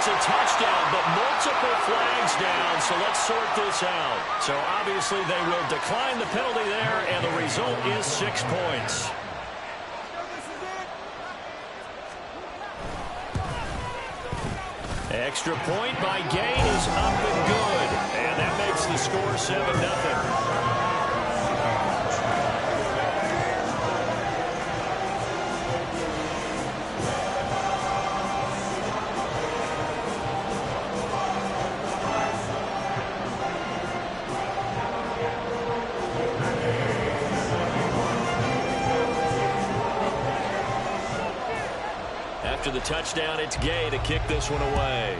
It's a touchdown, but multiple flags down, so let's sort this out. So obviously they will decline the penalty there, and the result is 6 points. Extra point by Gain is up and good, and that makes the score 7-0. After the touchdown, it's Gay to kick this one away.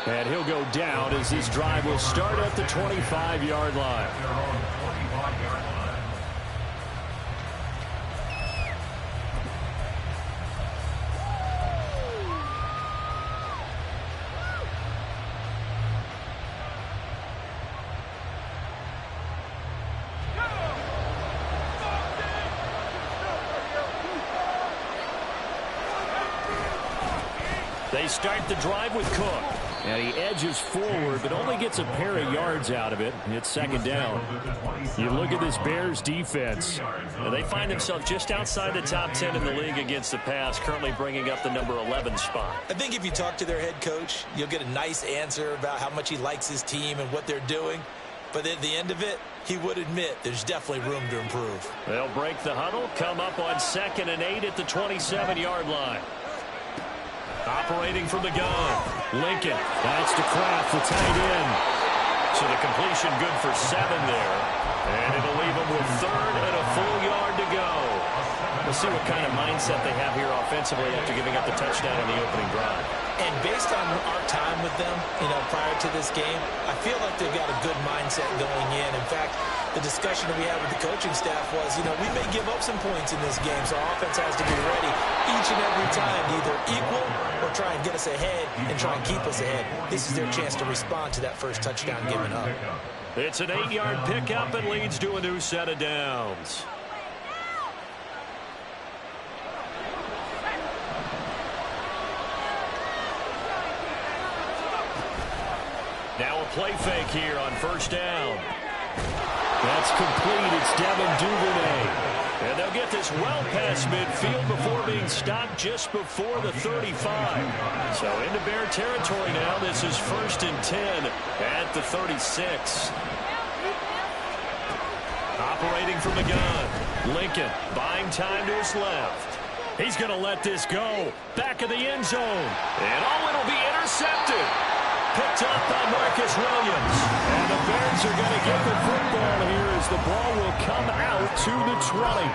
And he'll go down as this drive will start at the 25-yard line. They start the drive with Cook. And he edges forward, but only gets a pair of yards out of it. It's second down. You look at this Bears defense. And they find themselves just outside the top 10 in the league against the pass, currently bringing up the number 11 spot. I think if you talk to their head coach, you'll get a nice answer about how much he likes his team and what they're doing. But at the end of it, he would admit there's definitely room to improve. They'll break the huddle, come up on 2nd and 8 at the 27-yard line. Operating from the gun, Lincoln. That's to Kraft, the tight end. So the completion good for 7 there. And it'll leave them with 3rd and a full yard to go. We'll see what kind of mindset they have here offensively after giving up the touchdown on the opening drive. And based on our time with them, prior to this game, I feel like they've got a good mindset going in. In fact, the discussion that we had with the coaching staff was, we may give up some points in this game, so our offense has to be ready each and every time to either equal or try and get us ahead and try and keep us ahead. This is their chance to respond to that first touchdown given up. It's an 8-yard pickup and leads to a new set of downs. Now a play fake here on first down. That's complete. It's Devin Duvernay. And they'll get this well past midfield before being stopped just before the 35. So into Bear territory now. This is 1st and 10 at the 36. Operating from the gun. Lincoln buying time to his left. He's going to let this go. Back of the end zone. And it'll be intercepted. Picked up by Marcus Williams. And the Bears are going to get the football here as the ball will come out to the 20.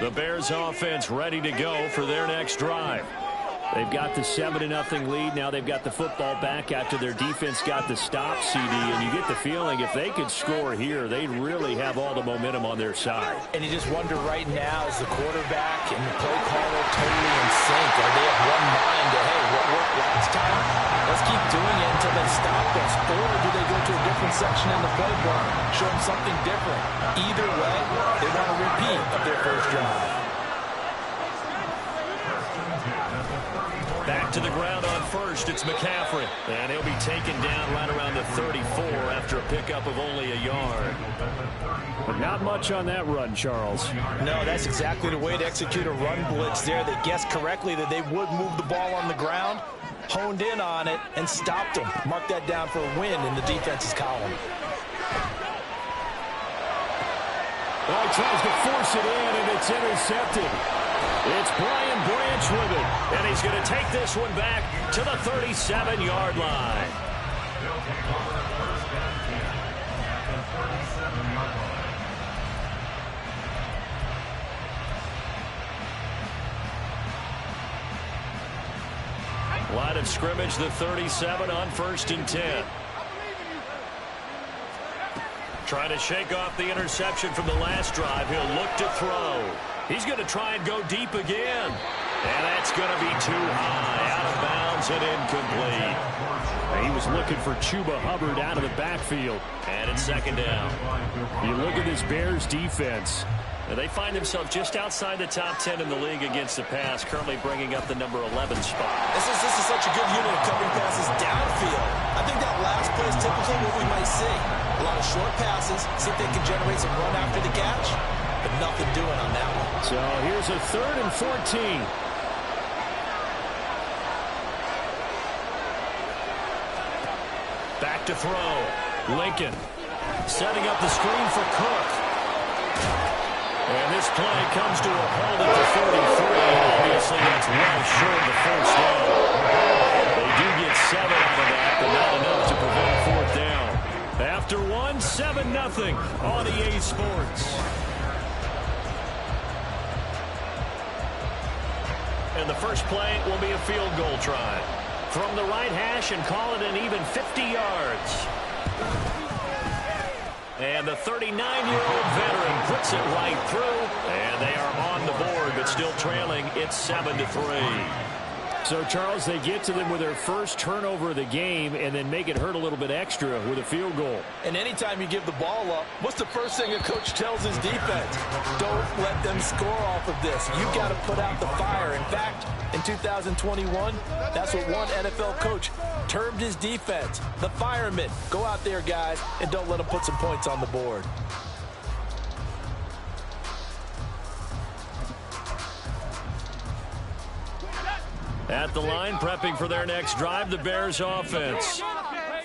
The Bears offense ready to go for their next drive. They've got the 7-0 lead. Now they've got the football back after their defense got the stop, CD. And you get the feeling if they could score here, they'd really have all the momentum on their side. And you just wonder right now, is the quarterback and the play caller totally in sync? Are they of one mind to, hey, what worked last time? Let's keep doing it until they stop us. Or do they go to a different section in the playbook, show them something different? Either way, they want a repeat of their first drive. Back to the ground on first, it's McCaffrey. And he'll be taken down right around the 34 after a pickup of only a yard. But not much on that run, Charles. No, that's exactly the way to execute a run blitz there. They guessed correctly that they would move the ball on the ground, honed in on it, and stopped them. Mark that down for a win in the defense's column. Well, he tries to force it in, and it's intercepted. It's Brian Branch with it, and he's going to take this one back to the 37-yard line. Line of scrimmage, the 37 on 1st and 10. Trying to shake off the interception from the last drive. He'll look to throw. He's going to try and go deep again. And that's going to be too high. Out of bounds and incomplete. He was looking for Chuba Hubbard out of the backfield. And it's second down. You look at this Bears defense. Now they find themselves just outside the top 10 in the league against the pass, currently bringing up the number 11 spot. This is such a good unit of covering passes downfield. I think that last play is typically what we might see. A lot of short passes, see if they can generate some run after the catch, but nothing doing on that one. So here's a 3rd and 14. Back to throw. Lincoln setting up the screen for Cook. And this play comes to a halt at the 33. Obviously, that's well short of the first down. They do get 7 out of that, but not enough to prevent a 4th down. After one, 7-0 on EA Sports. And the first play will be a field goal try. From the right hash and call it an even 50 yards. And the 39-year-old veteran puts it right through, and they are on the board, but still trailing. It's 7-3. So, Charles, they get to them with their first turnover of the game and then make it hurt a little bit extra with a field goal. And anytime you give the ball up, what's the first thing a coach tells his defense? Don't let them score off of this. You've got to put out the fire. In fact, in 2021, that's what one NFL coach termed his defense, the firemen. Go out there, guys, and don't let them put some points on the board. At the line, prepping for their next drive, the Bears offense.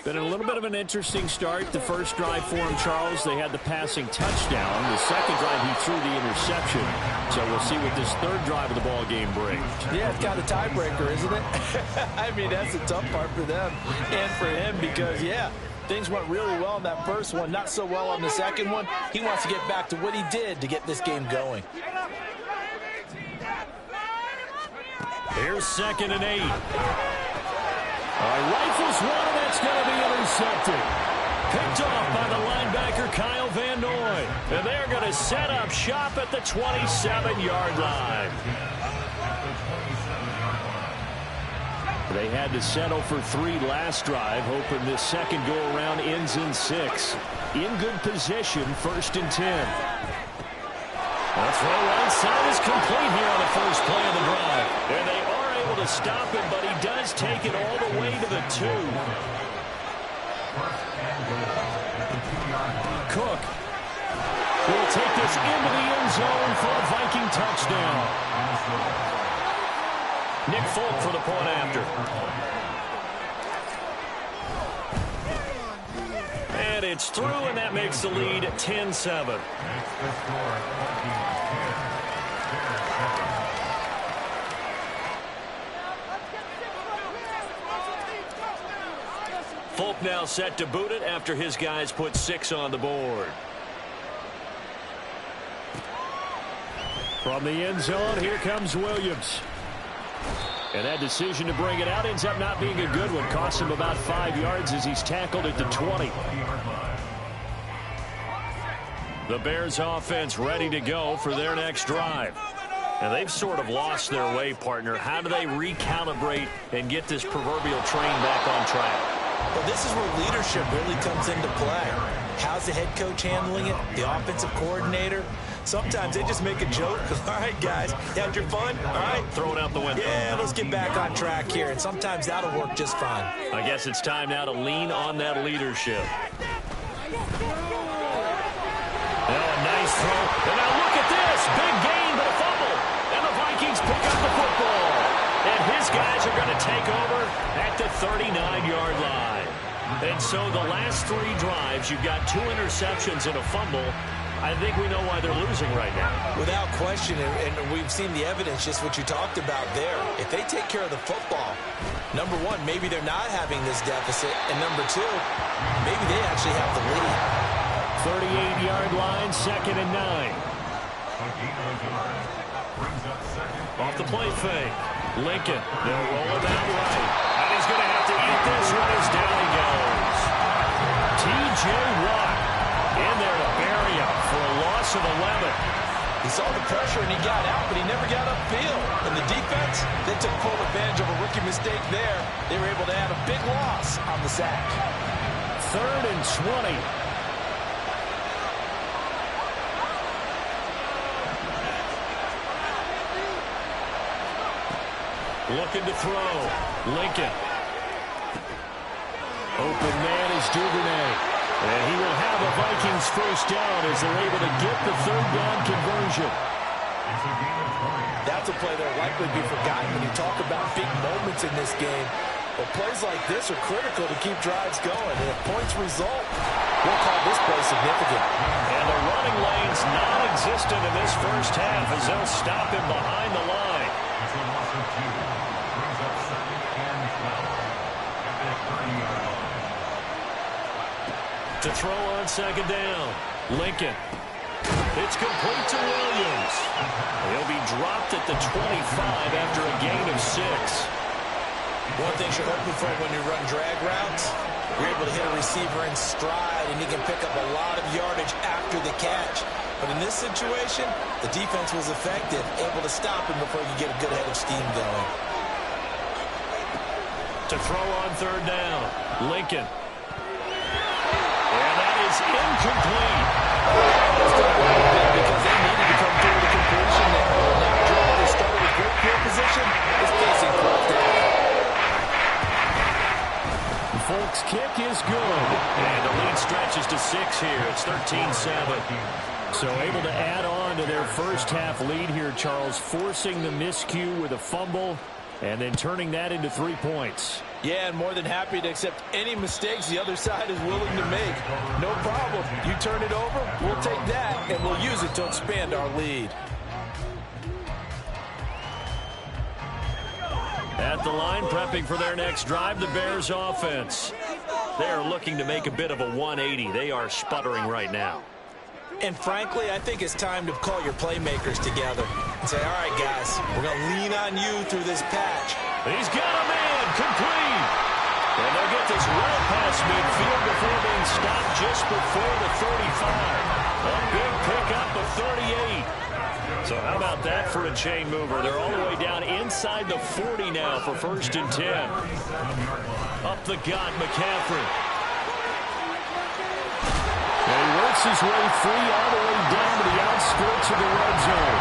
Been a little bit of an interesting start. The first drive for him, Charles, they had the passing touchdown. The second drive, he threw the interception. So we'll see what this third drive of the ball game brings. Yeah, it's kind of tiebreaker, isn't it? I mean, that's the tough part for them and for him because, yeah, things went really well in that first one, not so well on the second one. He wants to get back to what he did to get this game going. Here's 2nd and 8. Rifles one, and that's going to be intercepted. Picked off by the linebacker, Kyle Van Noy. And they're going to set up shop at the 27-yard line. They had to settle for 3 last drive, hoping this second go-around ends in 6. In good position, 1st and 10. The throw outside is complete here on the first play of the drive. And they are able to stop him, but he does take it all the way to the 2. Cook will take this into the end zone for a Viking touchdown. Nick Folk for the point after. And it's through, and that makes the lead 10-7. Folk now set to boot it after his guys put 6 on the board. From the end zone, here comes Williams. And that decision to bring it out ends up not being a good one. Costs him about 5 yards as he's tackled at the 20. The Bears offense ready to go for their next drive. And they've sort of lost their way, partner. How do they recalibrate and get this proverbial train back on track? Well, this is where leadership really comes into play. How's the head coach handling it? The offensive coordinator? Sometimes they just make a joke. All right, guys, you had your fun? All right. Throw it out the window. Yeah, let's get back on track here. And sometimes that'll work just fine. I guess it's time now to lean on that leadership. Now a nice throw. And now look at this. Big gain, but a fumble. And the Vikings pick up the football. And his guys are going to take over at the 39-yard line. And so the last 3 drives, you've got 2 interceptions and a fumble. I think we know why they're losing right now. Without question, and we've seen the evidence, just what you talked about there. If they take care of the football, number 1, maybe they're not having this deficit. And number 2, maybe they actually have the lead. 38-yard line, 2nd and 9. Off the play fake. Lincoln, they'll roll it out right. And he's going to have to eat this one as down he goes. T.J. Watt in there to bury him for a loss of 11. He saw the pressure and he got out, but he never got upfield. And the defense, they took full advantage of a rookie mistake there. They were able to add a big loss on the sack. 3rd and 20. Looking to throw. Lincoln. Open man is Duvernay. And he will have a Vikings first down as they're able to get the 3rd down conversion. That's a play that will likely be forgotten when you talk about big moments in this game. But plays like this are critical to keep drives going. And if points result, we'll call this play significant. And the running lane's non-existent in this first half as they'll stop him behind the line. To throw on 2nd down. Lincoln. It's complete to Williams. He'll be dropped at the 25 after a gain of 6. One thing you're hoping for when you run drag routes, you're able to hit a receiver in stride, and he can pick up a lot of yardage after the catch. But in this situation, the defense was effective, able to stop him before you get a good head of steam going. To throw on 3rd down. Lincoln. And that is incomplete. Because they needed to come through the completion there. Now Joe, they started with great field position, is facing fourth down. Folks' kick is good. And the lead stretches to 6 here. It's 13-7. So able to add on to their first half lead here, Charles, forcing the miscue with a fumble and then turning that into 3 points. Yeah, and more than happy to accept any mistakes the other side is willing to make. No problem. You turn it over, we'll take that, and we'll use it to expand our lead. At the line, prepping for their next drive, the Bears offense. They are looking to make a bit of a 180. They are sputtering right now. And frankly, I think it's time to call your playmakers together and say, all right, guys, we're going to lean on you through this patch. He's got a man, complete. And they'll get this well past midfield before being stopped just before the 35. A big pickup of 38. So how about that for a chain mover? They're all the way down inside the 40 now for 1st and 10. Up the gut, McCaffrey. And he works his way free all the way down to the outskirts of the red zone.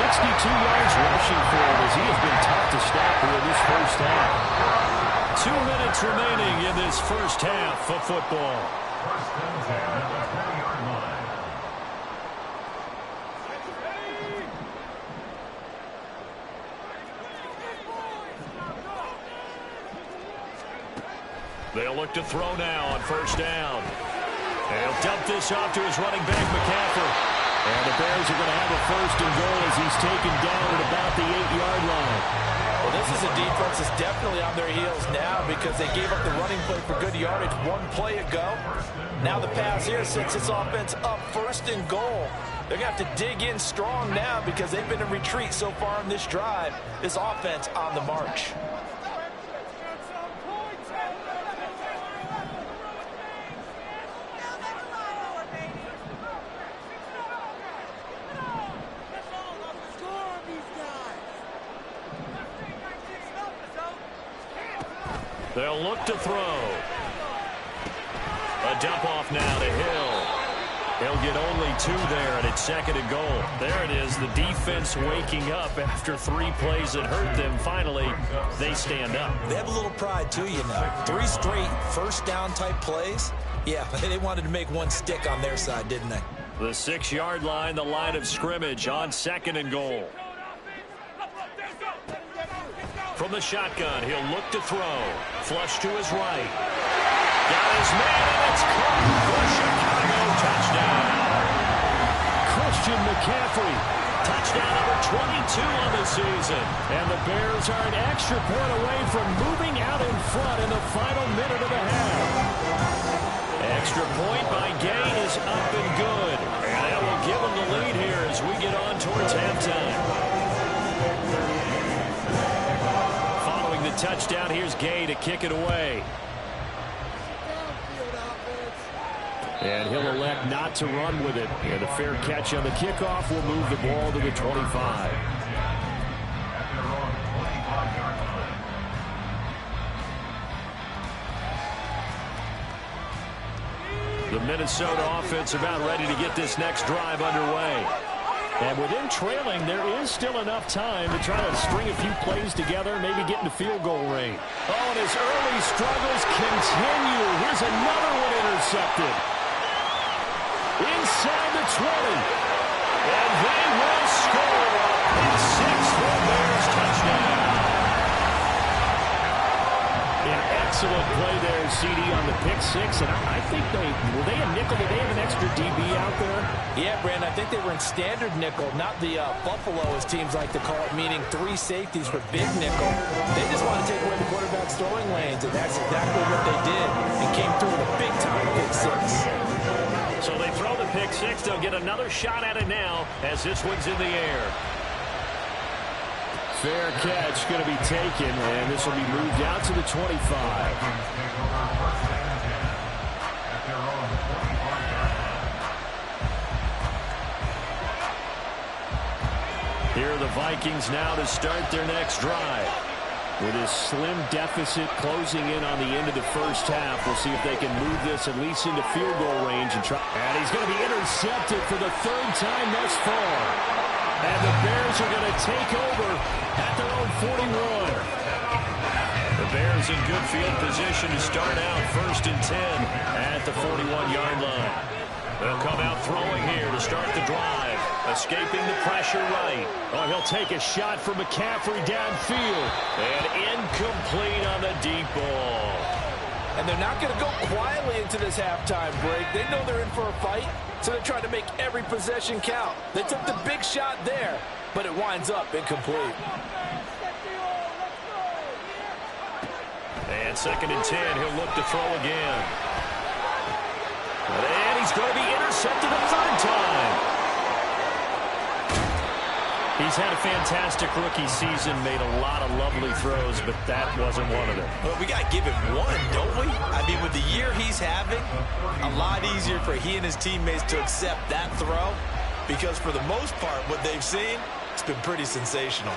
62 yards rushing for him as he has been tough to stop here this first half. 2 minutes remaining in this first half of football. They'll look to throw now on 1st down. And he'll dump this off to his running back, McCaffrey. And the Bears are going to have a 1st and goal as he's taken down at about the 8-yard line. Well, this is a defense that's definitely on their heels now because they gave up the running play for good yardage 1 play ago. Now the pass here sets this offense up 1st and goal. They're going to have to dig in strong now because they've been in retreat so far in this drive. This offense on the march. They'll look to throw. A dump off now to Hill. He'll get only 2 there, and it's 2nd and goal. There it is, the defense waking up after 3 plays that hurt them. Finally, they stand up. They have a little pride, too, you know. 3 straight first down type plays. Yeah, they wanted to make one stick on their side, didn't they? The 6-yard line, the line of scrimmage on 2nd and goal. From the shotgun, he'll look to throw. Flush to his right. Got his man, and it's caught for Chicago. Touchdown. Christian McCaffrey. Touchdown number 22 on the season. And the Bears are an extra point away from moving out in front in the final minute of the half. Extra point by Gay is up and good. And that will give them the lead here as we get on towards halftime. Following the touchdown, here's Gay to kick it away. And he'll elect not to run with it. And a fair catch on the kickoff will move the ball to the 25. The Minnesota offense about ready to get this next drive underway. And within trailing, there is still enough time to try to string a few plays together, maybe get into field goal range. Oh, and his early struggles continue. Here's another one intercepted. Inside the 20. And they will score. Pick six for Bears touchdown. An excellent play there, CD, on the pick six. And I think were they a nickel? Did they have an extra DB out there? Yeah, Brandon, I think they were in standard nickel, not the Buffalo, as teams like to call it, meaning 3 safeties for big nickel. They just want to take away the quarterback's throwing lanes, and that's exactly what they did, and came through with a big-time pick six. So they throw the pick six. They'll get another shot at it now as this one's in the air. Fair catch going to be taken, and this will be moved out to the 25. Here are the Vikings now to start their next drive. With his slim deficit closing in on the end of the first half, we'll see if they can move this at least into field goal range and try. And he's going to be intercepted for the 3rd time thus far. And the Bears are going to take over at their own 41. The Bears in good field position to start out 1st and 10 at the 41-yard line. They'll come out throwing here to start the drive. Escaping the pressure right. Oh, he'll take a shot from McCaffrey downfield. And incomplete on the deep ball. And they're not going to go quietly into this halftime break. They know they're in for a fight, so they're trying to make every possession count. They took the big shot there, but it winds up incomplete. And 2nd and 10, he'll look to throw again. And he's going to be intercepted a 3rd time. He's had a fantastic rookie season, made a lot of lovely throws, but that wasn't one of them. Well, we got to give him one, don't we? I mean, with the year he's having, a lot easier for he and his teammates to accept that throw, because for the most part, what they've seen, it's been pretty sensational.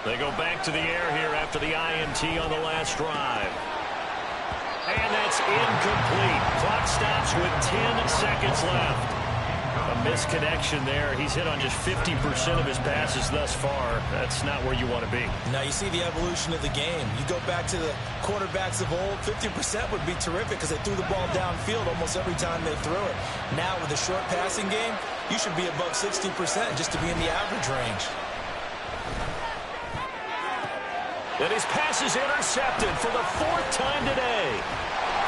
They go back to the air here after the INT on the last drive. And that's incomplete. Clock stops with 10 seconds left. A misconnection there. He's hit on just 50% of his passes thus far. That's not where you want to be. Now, you see the evolution of the game. You go back to the quarterbacks of old, 50% would be terrific because they threw the ball downfield almost every time they threw it. Now, with a short passing game, you should be above 60% just to be in the average range. And his pass is intercepted for the 4th time today.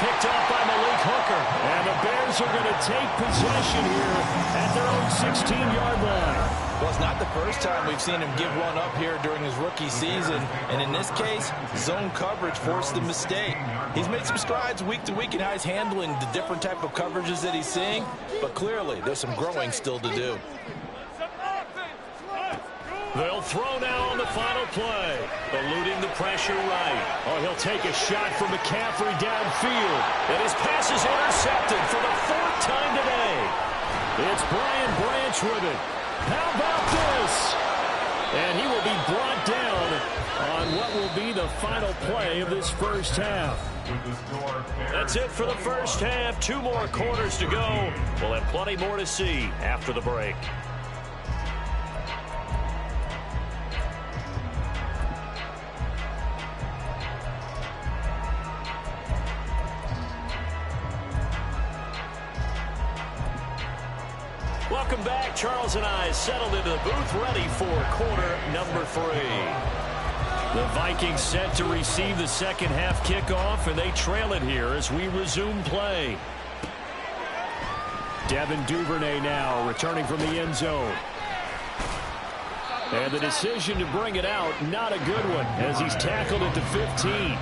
Picked off by Malik Hooker. And the Bears are going to take possession here at their own 16-yard line. Well, it's not the first time we've seen him give one up here during his rookie season. And in this case, zone coverage forced the mistake. He's made some strides week to week in how he's handling the different type of coverages that he's seeing. But clearly, there's some growing still to do. They'll throw now on the final play. Eluding the pressure right. Oh, he'll take a shot from McCaffrey downfield. And his pass is intercepted for the 4th time today. It's Brian Branch with it. How about this? And he will be brought down on what will be the final play of this first half. That's it for the first half. 2 more quarters to go. We'll have plenty more to see after the break. Welcome back. Charles and I settled into the booth, ready for quarter number 3. The Vikings set to receive the second half kickoff, and they trail it here as we resume play. Devin Duvernay now returning from the end zone. And the decision to bring it out, not a good one, as he's tackled at the 15.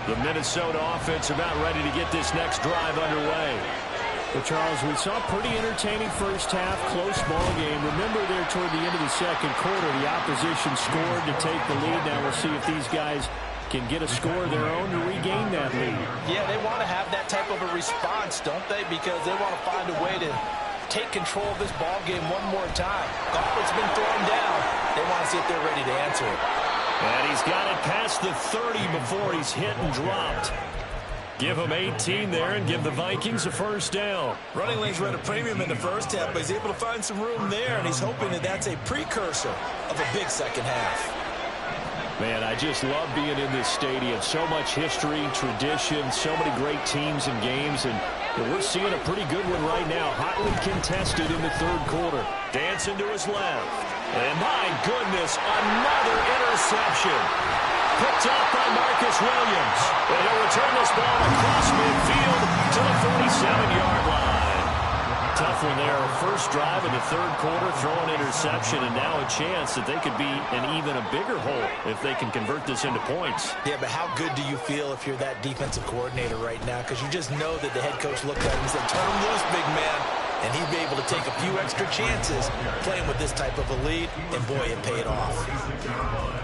The Minnesota offense about ready to get this next drive underway. Well, Charles, we saw a pretty entertaining first half, close ball game. Remember there toward the end of the second quarter, the opposition scored to take the lead. Now we'll see if these guys can get a score of their own to regain that lead. Yeah, they want to have that type of a response, don't they? Because they want to find a way to take control of this ball game one more time. Gauntlet's been thrown down. They want to see if they're ready to answer it. And he's got it past the 30 before he's hit and dropped. Give him 18 there and give the Vikings a first down. Running lanes were at a premium in the first half, but he's able to find some room there, and he's hoping that that's a precursor of a big second half. Man, I just love being in this stadium. So much history, tradition, so many great teams and games, and we're seeing a pretty good one right now. Hotly contested in the third quarter. Dancing to his left. And my goodness, another interception. Picked up by Marcus Williams. And he'll return this ball across midfield to the 47-yard line. Tough one there. First drive in the third quarter, throw an interception, and now a chance that they could be in even a bigger hole if they can convert this into points. Yeah, but how good do you feel if you're that defensive coordinator right now? Because you just know that the head coach looked at him and said, turn him loose, big man. And he'd be able to take a few extra chances playing with this type of a lead, and boy, it paid off.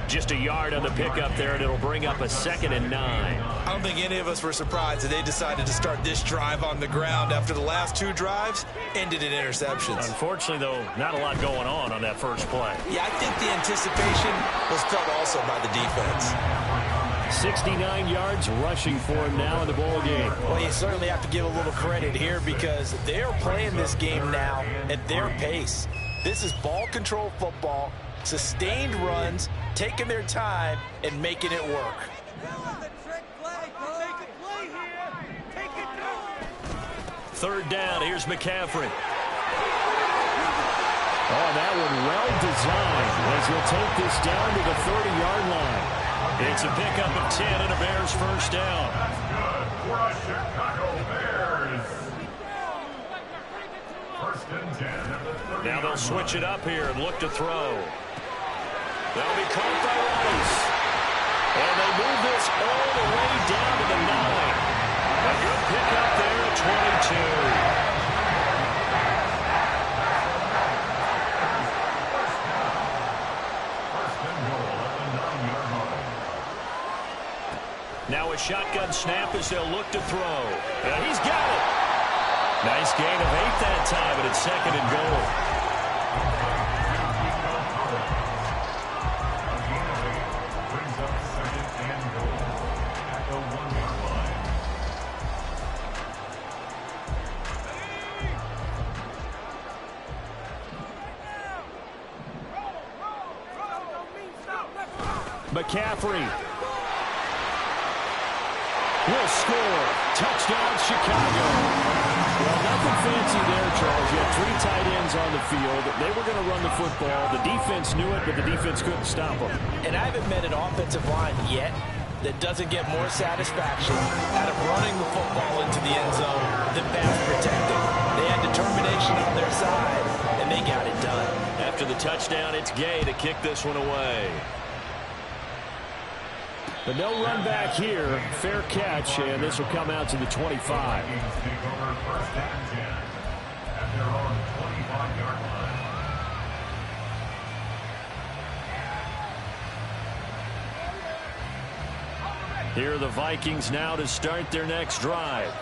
Just a yard on the pickup there, and it'll bring up a 2nd and 9. I don't think any of us were surprised that they decided to start this drive on the ground after the last two drives ended in interceptions. Unfortunately, though, not a lot going on that first play. Yeah, I think the anticipation was felt also by the defense. 69 yards rushing for him now in the ball game. Well, you certainly have to give a little credit here because they're playing this game now at their pace. This is ball control football, sustained runs, taking their time and making it work. Third down, here's McCaffrey. Oh, that one well designed as he'll take this down to the 30-yard line. It's a pickup of 10 and a Bears first down. Now they'll switch it up here and look to throw. They'll be caught by Rice. And they move this all the way down to the 9. A good pickup there at 22. Now a shotgun snap as they'll look to throw. And he's got it. Nice gain of 8 that time, but it's 2nd and goal. McCaffrey will score. Touchdown, Chicago. Well, nothing fancy there, Charles. You had 3 tight ends on the field. They were going to run the football. The defense knew it, but the defense couldn't stop them. And I haven't met an offensive line yet that doesn't get more satisfaction out of running the football into the end zone than pass protecting. They had determination on their side, and they got it done. After the touchdown, it's Gay to kick this one away. But no run back here. Fair catch, and this will come out to the 25. Here are the Vikings now to start their next drive.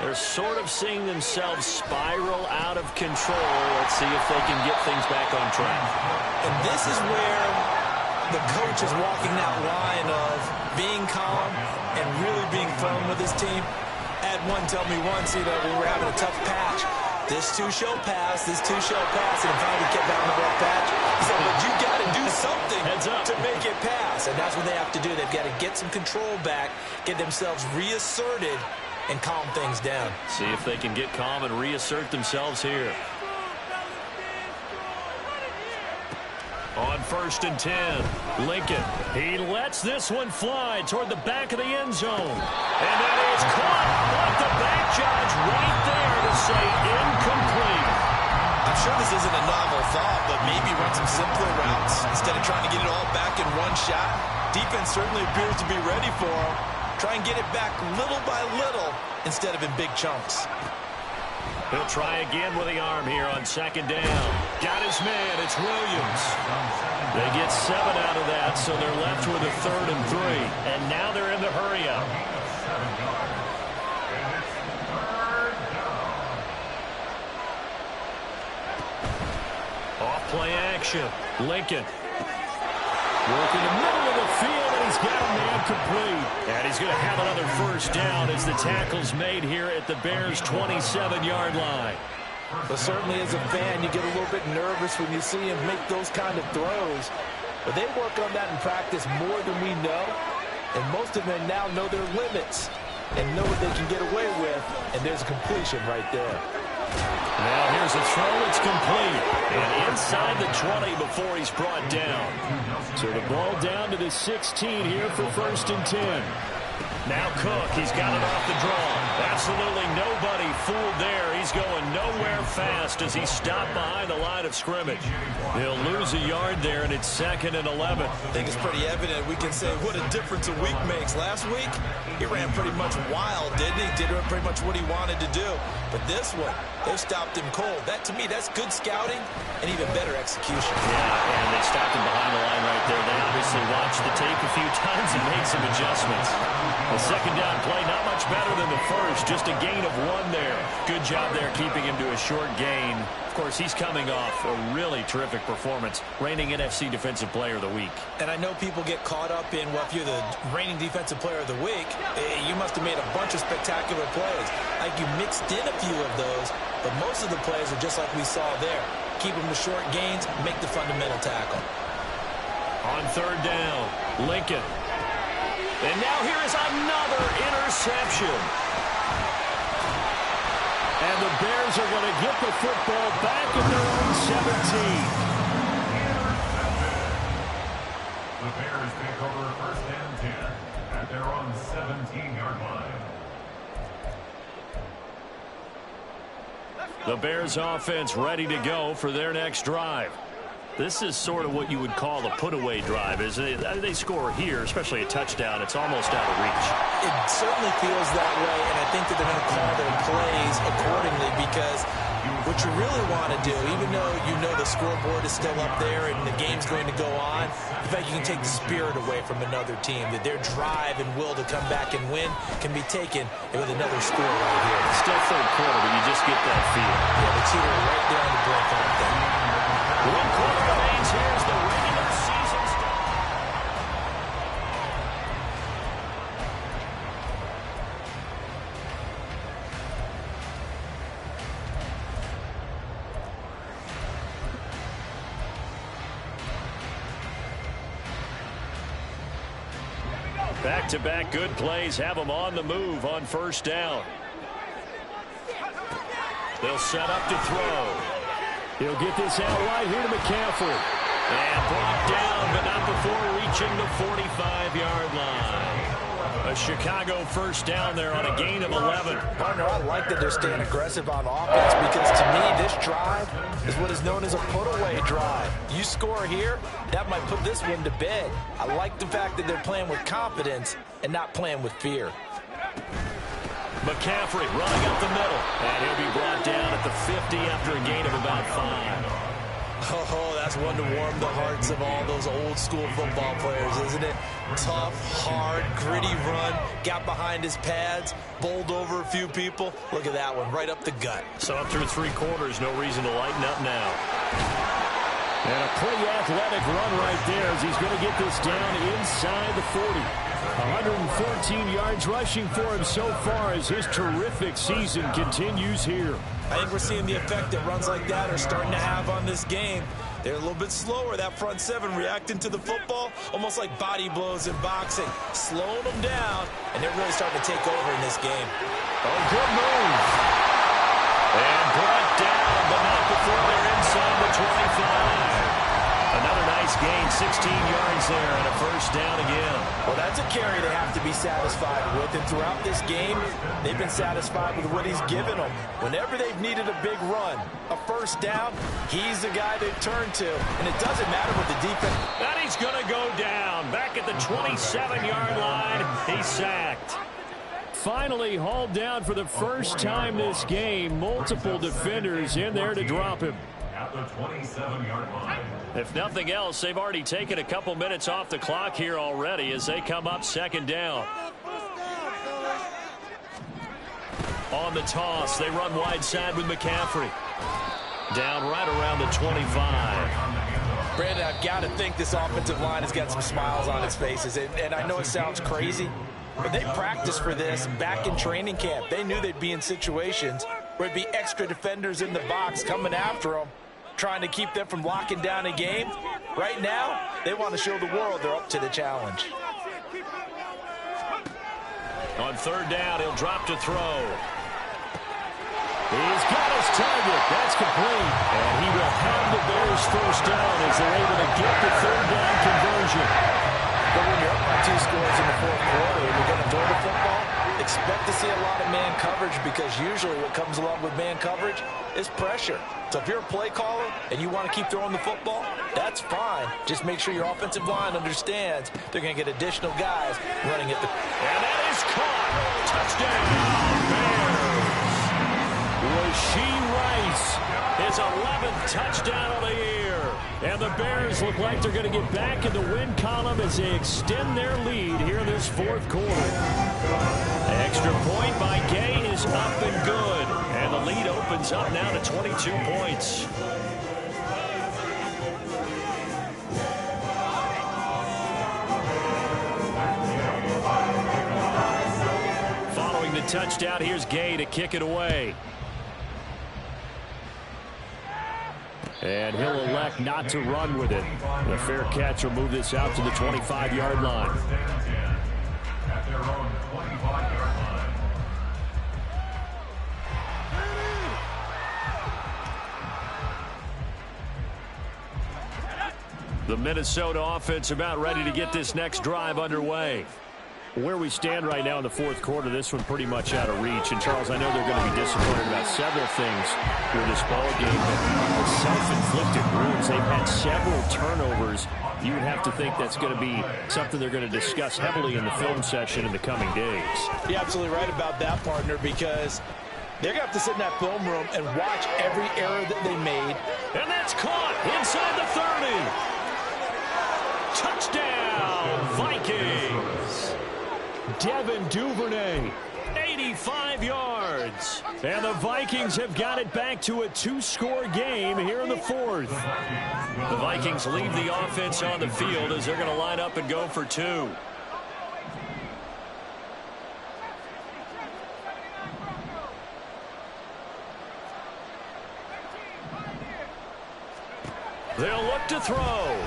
They're sort of seeing themselves spiral out of control. Let's see if they can get things back on track. And this is where the coach is walking that line of being calm and really being firm with his team. Had one tell me once, we were having a tough patch. This too shall pass, this too shall pass. And finally we kept having a rough patch. He said, but you got to do something to make it pass. And that's what they have to do. They've got to get some control back, get themselves reasserted, and calm things down. See if they can get calm and reassert themselves here. On 1st and 10, Lincoln. He lets this one fly toward the back of the end zone. And that is caught. But the back judge right there to say incomplete. I'm sure this isn't a novel thought, but maybe run some simpler routes instead of trying to get it all back in one shot. Defense certainly appears to be ready for him. Try and get it back little by little instead of in big chunks. He'll try again with the arm here on second down. Got his man. It's Williams. They get 7 out of that, so they're left with a 3rd and 3. And now they're in the hurry-up. Off-play action. Lincoln. Working the middle of the field, and he's got a man complete. And he's going to have another first down as the tackle's made here at the Bears' 27-yard line. But certainly as a fan, you get a little bit nervous when you see him make those kind of throws. But they work on that in practice more than we know. And most of them now know their limits and know what they can get away with. And there's a completion right there. Now here's a throw. It's complete. And inside the 20 before he's brought down. So the ball down to the 16 here for 1st and 10. Now Cook, he's got it off the draw. Absolutely nobody fooled there. He's going nowhere fast as he's stopped behind the line of scrimmage. He'll lose a yard there, and it's 2nd and 11. I think it's pretty evident. We can say what a difference a week makes. Last week, he ran pretty much wild, didn't he? Did pretty much what he wanted to do. But this one, they stopped him cold. That, to me, that's good scouting and even better execution. Yeah, and they stopped him behind the line right there. They obviously watched the tape a few times and made some adjustments. The second down play, not much better than the first. Just a gain of 1 there. Good job there keeping him to a short gain. Of course, he's coming off a really terrific performance, reigning NFC Defensive Player of the Week. And I know people get caught up in, well, if you're the reigning Defensive Player of the Week, you must have made a bunch of spectacular plays. Like you mixed in a few of those, but most of the plays are just like we saw there. Keep them to short gains, make the fundamental tackle. On 3rd down, Lincoln. And now here is another interception. And the Bears are going to get the football back at their own 17. The Bears take over 1st and 10 at their own 17-yard line. The Bears offense ready to go for their next drive. This is sort of what you would call a put-away drive, isn't it? They score here, especially a touchdown. It's almost out of reach. It certainly feels that way, and I think that they're going to call their plays accordingly because what you really want to do, even though you know the scoreboard is still up there and the game's going to go on, in fact, you can take the spirit away from another team, that their drive and will to come back and win can be taken with another score right here. Still 3rd quarter, but you just get that feel. Yeah, the two are right there on the brink, aren't they? 1 quarter remains. Here's the regular season start. Back-to-back good plays have them on the move on 1st down. They'll set up to throw. He'll get this out right here to McCaffrey. And brought down, but not before reaching the 45-yard line. A Chicago 1st down there on a gain of 11. Partner, I like that they're staying aggressive on offense because to me, this drive is what is known as a put-away drive. You score here, that might put this one to bed. I like the fact that they're playing with confidence and not playing with fear. McCaffrey running up the middle. And he'll be brought down at the 50 after a gain of about 5. Oh, that's one to warm the hearts of all those old-school football players, isn't it? Tough, hard, gritty run. Got behind his pads, bowled over a few people. Look at that one, right up the gut. So up through 3 quarters, no reason to lighten up now. And a pretty athletic run right there as he's going to get this down inside the 40. 114 yards rushing for him so far as his terrific season continues here. I think we're seeing the effect that runs like that are starting to have on this game. They're a little bit slower, that front 7 reacting to the football, almost like body blows in boxing, slowing them down, and they're really starting to take over in this game. Oh, good move. And brought down, but not before they're inside the 25. Another nice gain, 16 yards there, and a 1st down again. Well, that's a carry they have to be satisfied with, and throughout this game, they've been satisfied with what he's given them. Whenever they've needed a big run, a 1st down, he's the guy they turn to, and it doesn't matter what the defense... And he's going to go down, back at the 27-yard line. He's sacked. finally hauled down for the first time this game. Multiple defenders in there to drop him. At the 27-yard line. If nothing else, they've already taken a couple minutes off the clock here already as they come up second down. On the toss, they run wide side with McCaffrey. Down right around the 25. Brandon, I've got to think this offensive line has got some smiles on its faces. And I know it sounds crazy, but they practiced for this back in training camp. They knew they'd be in situations where it'd be extra defenders in the box coming after them, trying to keep them from locking down a game. Right now, they want to show the world they're up to the challenge. On third down, he'll drop to throw. He's got his target. That's complete. And he will have the Bears first down as they're able to get the third down conversion. But when you're up by 2 scores in the fourth quarter and you're going to throw the football, expect to see a lot of man coverage because usually what comes along with man coverage is pressure. So if you're a play caller and you want to keep throwing the football, that's fine. Just make sure your offensive line understands they're going to get additional guys running at the... And that is caught. Touchdown, Bears. Rasheed Rice, his 11th touchdown of the year. And the Bears look like they're going to get back in the win column as they extend their lead here in this fourth quarter. Extra point by Gay is up and good. And the lead opens up now to 22 points. Following the touchdown, here's Gay to kick it away. And he'll elect not to run with it. The fair catch will move this out to the 25-yard line. At their own 25-yard line. The Minnesota offense about ready to get this next drive underway. Where we stand right now in the fourth quarter, this one pretty much out of reach. And, Charles, I know they're going to be disappointed about several things with this ball game, but the self-inflicted wounds, they've had several turnovers. You would have to think that's going to be something they're going to discuss heavily in the film session in the coming days. You're absolutely right about that, partner, because they're going to have to sit in that film room and watch every error that they made. And that's caught inside the 30. Touchdown, Vikings. Devin Duvernay, 85 yards. And the Vikings have got it back to a 2-score game here in the fourth. The Vikings leave the offense on the field as they're going to line up and go for 2. They'll look to throw.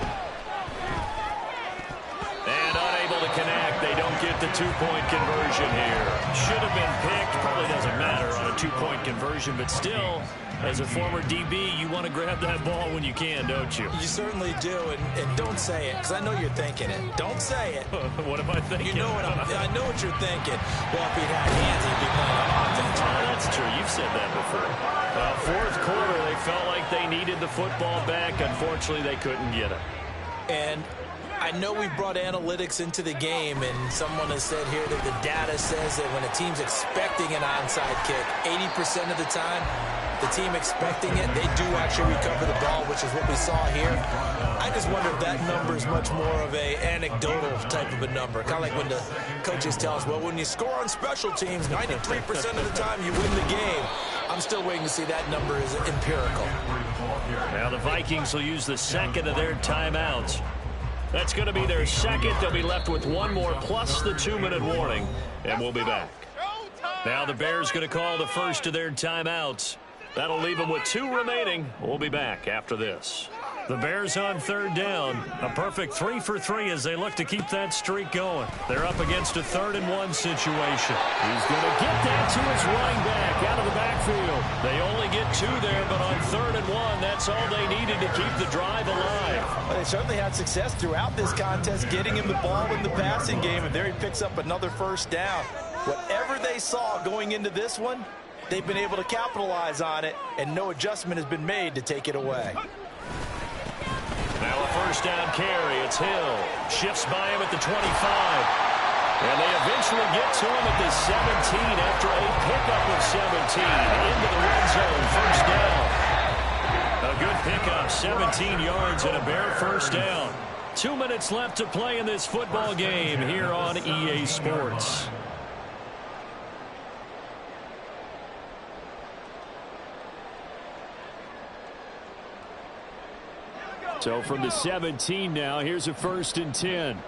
And unable to connect. They don't get the 2-point conversion here. Should have been picked. Probably doesn't matter on a 2-point conversion, but still, as a former DB, you want to grab that ball when you can, don't you? You certainly do, and don't say it, because I know you're thinking it. Don't say it. What am I thinking? You know what I know what you're thinking. Well, if he'd had hands, he'd be playing on offense. Oh, that's true. You've said that before. Fourth quarter, they felt like they needed the football back. Unfortunately, they couldn't get it. And I know we brought analytics into the game, and someone has said here that the data says that when a team's expecting an onside kick, 80% of the time, the team expecting it, they do actually recover the ball, which is what we saw here. I just wonder if that number is much more of a anecdotal type of a number. Kind of like when the coaches tell us, well, when you score on special teams, 93% of the time you win the game. I'm still waiting to see that number is empirical. Now the Vikings will use the second of their timeouts. That's going to be their second. They'll be left with one more plus the 2-minute warning, and we'll be back. Now the Bears going to call the first of their timeouts. That'll leave them with 2 remaining. We'll be back after this. The Bears on third down. A perfect 3 for 3 as they look to keep that streak going. They're up against a 3rd and 1 situation. He's going to get that to his running back out of the backfield. They only get 2 there, but on 3rd and 1, that's all they needed to keep the drive alive. Well, they certainly had success throughout this contest, getting him the ball in the passing game, and there he picks up another first down. Whatever they saw going into this one, they've been able to capitalize on it, and no adjustment has been made to take it away. Now a first down carry. It's Hill. Shifts by him at the 25. And they eventually get to him at the 17 after a pickup of 17 into the red zone. First down. A good pickup, 17 yards and a Bear first down. 2 minutes left to play in this football game here on EA Sports. So from the 17 now, here's a 1st and 10.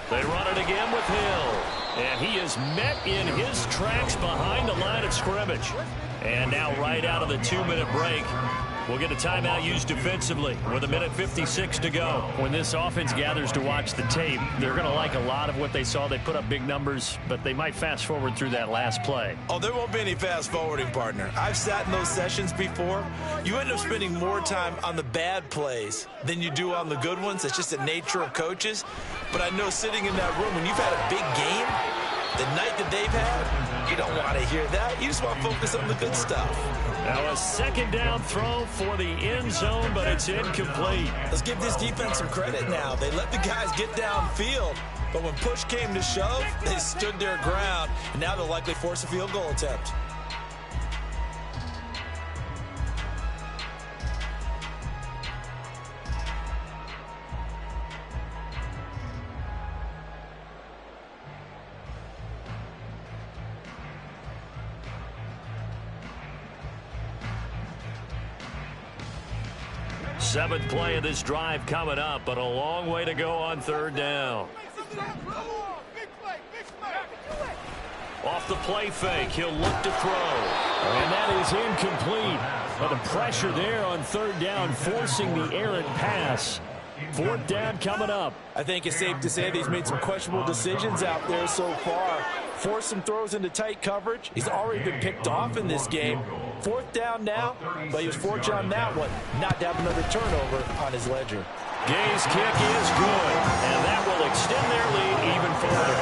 They run it again with Hill. And he is met in his tracks behind the line of scrimmage. And now right out of the 2-minute break, we'll get a timeout used defensively with 1:56 to go. When this offense gathers to watch the tape, they're going to like a lot of what they saw. They put up big numbers, but they might fast forward through that last play. Oh, there won't be any fast forwarding, partner. I've sat in those sessions before. You end up spending more time on the bad plays than you do on the good ones. It's just the nature of coaches. But I know sitting in that room, when you've had a big game, the night that they've had, you don't want to hear that. You just want to focus on the good stuff. Now a 2nd down throw for the end zone, but it's incomplete. Let's give this defense some credit now. They let the guys get downfield, but when push came to shove, they stood their ground, and now they'll likely force a field goal attempt. Seventh play of this drive coming up, but a long way to go on 3rd down. Off the play fake, he'll look to throw. And that is incomplete. But the pressure there on 3rd down, forcing the errant pass. 4th down coming up. I think it's safe to say that he's made some questionable decisions out there so far. Forced some throws into tight coverage. He's already been picked off in this game. 4th down now, but he was fortunate on that one not to have another turnover on his ledger. Gay's kick is good, and that will extend their lead even further.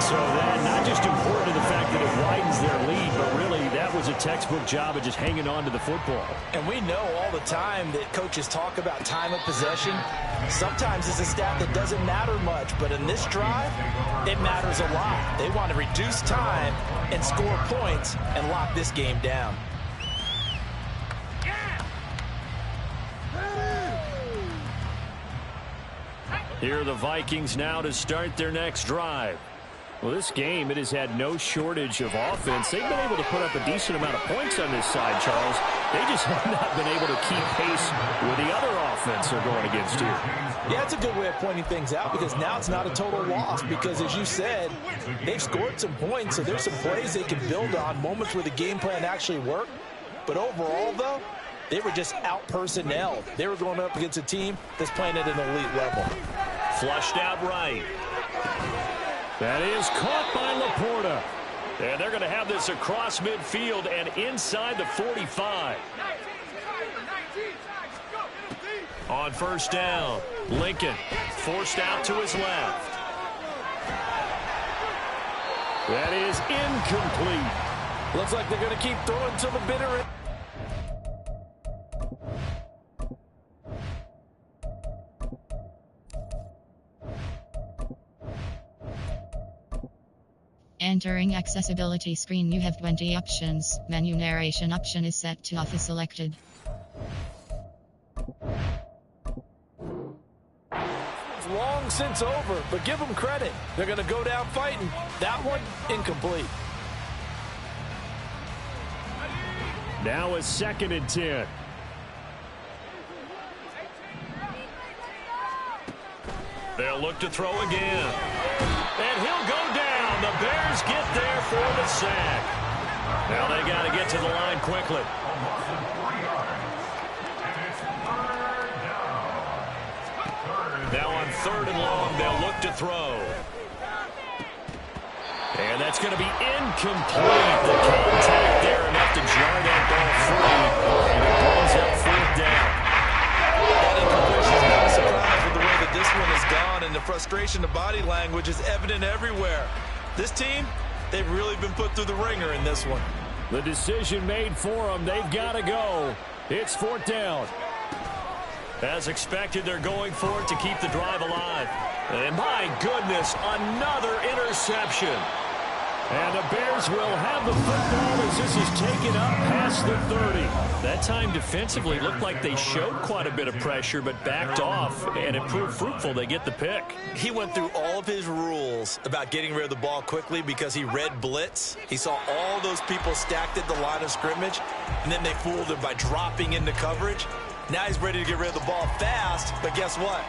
So that not just important to the fact that it widens their lead, but really that was a textbook job of just hanging on to the football. And we know all the time that coaches talk about time of possession. Sometimes it's a stat that doesn't matter much, but in this drive, it matters a lot. They want to reduce time and score points and lock this game down. Here are the Vikings now to start their next drive. Well, this game, it has had no shortage of offense. They've been able to put up a decent amount of points on this side, Charles. They just have not been able to keep pace with the other offense they're going against here. Yeah, it's a good way of pointing things out because now it's not a total loss because, as you said, they've scored some points, so there's some plays they can build on, moments where the game plan actually worked. But overall, though, they were just out-personnelled. They were going up against a team that's playing at an elite level. Flushed out right. That is caught by Laporta. And they're going to have this across midfield and inside the 45. On 1st down, Lincoln forced out to his left. That is incomplete. Looks like they're going to keep throwing to the bitter end. Entering accessibility screen, you have 20 options. Menu narration option is set to off is selected. It's long since over, but give them credit. They're going to go down fighting. That one, incomplete. Now a 2nd and 10. They'll look to throw again. And he'll go down. The Bears get there for the sack. Now they got to get to the line quickly. Now on 3rd and long, they'll look to throw. And that's going to be incomplete. The contact there enough to jar that ball free. And it brings up 4th down. That incompletion is not a surprise with the way that this one has gone, and the frustration, the body language is evident everywhere. This team, they've really been put through the ringer in this one. The decision made for them. They've got to go. It's 4th down. As expected, they're going for it to keep the drive alive. And my goodness, another interception. And the Bears will have the football as this is taken up past the 30. That time defensively looked like they showed quite a bit of pressure but backed off, and it proved fruitful. They get the pick. He went through all of his rules about getting rid of the ball quickly because he read blitz. He saw all those people stacked at the line of scrimmage, and then they fooled him by dropping into coverage. Now he's ready to get rid of the ball fast, but guess what?